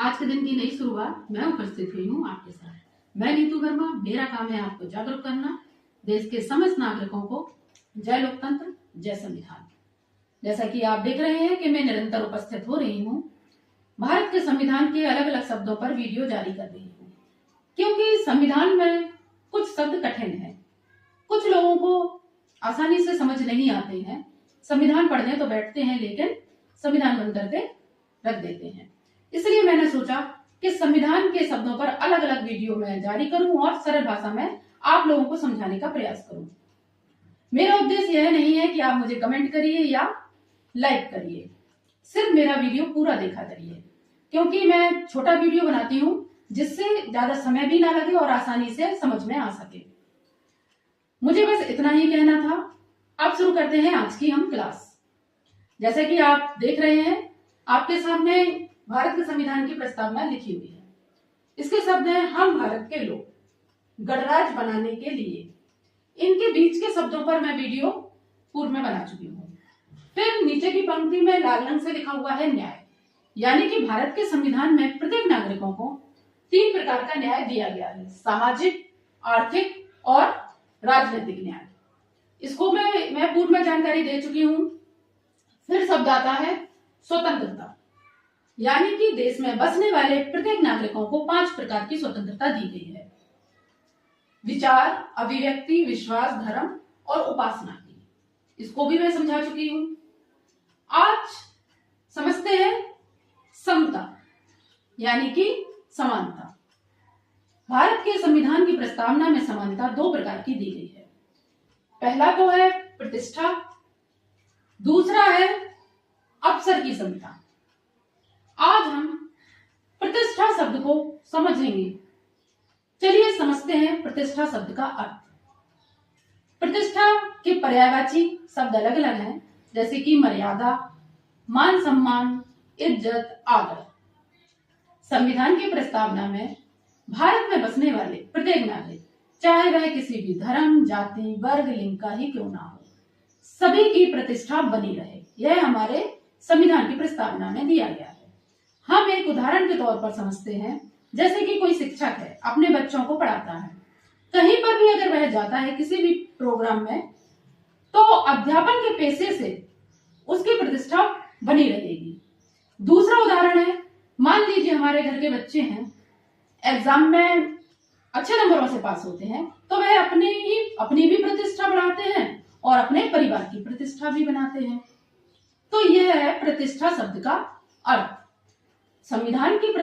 आज के दिन की नई शुरुआत मैं उपस्थित हुई हूँ आपके साथ। मैं नीतू वर्मा, मेरा काम है आपको जागरूक करना देश के समस्त नागरिकों को। जय लोकतंत्र, जय संविधान। जैसा कि आप देख रहे हैं कि मैं निरंतर उपस्थित हो रही हूँ, भारत के संविधान के अलग अलग शब्दों पर वीडियो जारी कर रही हूँ, क्योंकि संविधान में कुछ शब्द कठिन है, कुछ लोगों को आसानी से समझ नहीं आते हैं। संविधान पढ़ने तो बैठते हैं लेकिन संविधान बंद करके रख देते हैं। इसलिए मैंने सोचा कि संविधान के शब्दों पर अलग अलग वीडियो मैं जारी करूं और सरल भाषा में आप लोगों को समझाने का प्रयास करूं। मेरा उद्देश्य यह नहीं है कि आप मुझे कमेंट करिए या लाइक करिए, सिर्फ मेरा वीडियो पूरा देखा करिए, क्योंकि मैं छोटा वीडियो बनाती हूं जिससे ज्यादा समय भी ना लगे और आसानी से समझ में आ सके। मुझे बस इतना ही कहना था। अब शुरू करते हैं आज की हम क्लास। जैसे कि आप देख रहे हैं, आपके सामने भारत के संविधान की प्रस्तावना लिखी हुई है। इसके शब्द हैं हम भारत के लोग, गणराज्य बनाने के लिए। इनके बीच के शब्दों पर मैं वीडियो पूर्व में बना चुकी हूँ। फिर नीचे की पंक्ति में लाल रंग से लिखा हुआ है न्याय, यानी कि भारत के संविधान में प्रत्येक नागरिकों को 3 प्रकार का न्याय दिया गया है: सामाजिक, आर्थिक और राजनीतिक न्याय। इसको मैं पूर्व में जानकारी दे चुकी हूँ। फिर शब्द आता है स्वतंत्रता, यानी कि देश में बसने वाले प्रत्येक नागरिकों को 5 प्रकार की स्वतंत्रता दी गई है: विचार, अभिव्यक्ति, विश्वास, धर्म और उपासना की। इसको भी मैं समझा चुकी हूं। आज समझते हैं समता, यानी कि समानता। भारत के संविधान की प्रस्तावना में समानता 2 प्रकार की दी गई है। पहला तो है प्रतिष्ठा, दूसरा है अवसर की समता। आज हम प्रतिष्ठा शब्द को समझेंगे। चलिए समझते हैं प्रतिष्ठा शब्द का अर्थ। प्रतिष्ठा के पर्यायवाची शब्द अलग अलग हैं, जैसे कि मर्यादा, मान सम्मान, इज्जत, आदर। संविधान की प्रस्तावना में भारत में बसने वाले प्रत्येक नागरिक, चाहे वह किसी भी धर्म, जाति, वर्ग, लिंग का ही क्यों ना हो, सभी की प्रतिष्ठा बनी रहे, यह हमारे संविधान की प्रस्तावना में दिया गया है। हम एक उदाहरण के तौर पर समझते हैं। जैसे कि कोई शिक्षक है, अपने बच्चों को पढ़ाता है, कहीं पर भी अगर वह जाता है किसी भी प्रोग्राम में, तो अध्यापन के पेशे से उसकी प्रतिष्ठा बनी रहेगी। दूसरा उदाहरण है, मान लीजिए हमारे घर के बच्चे हैं, एग्जाम में अच्छे नंबरों से पास होते हैं, तो वह अपनी भी प्रतिष्ठा बढ़ाते हैं और अपने परिवार की प्रतिष्ठा भी बनाते हैं। तो यह है प्रतिष्ठा शब्द का अर्थ। संविधान की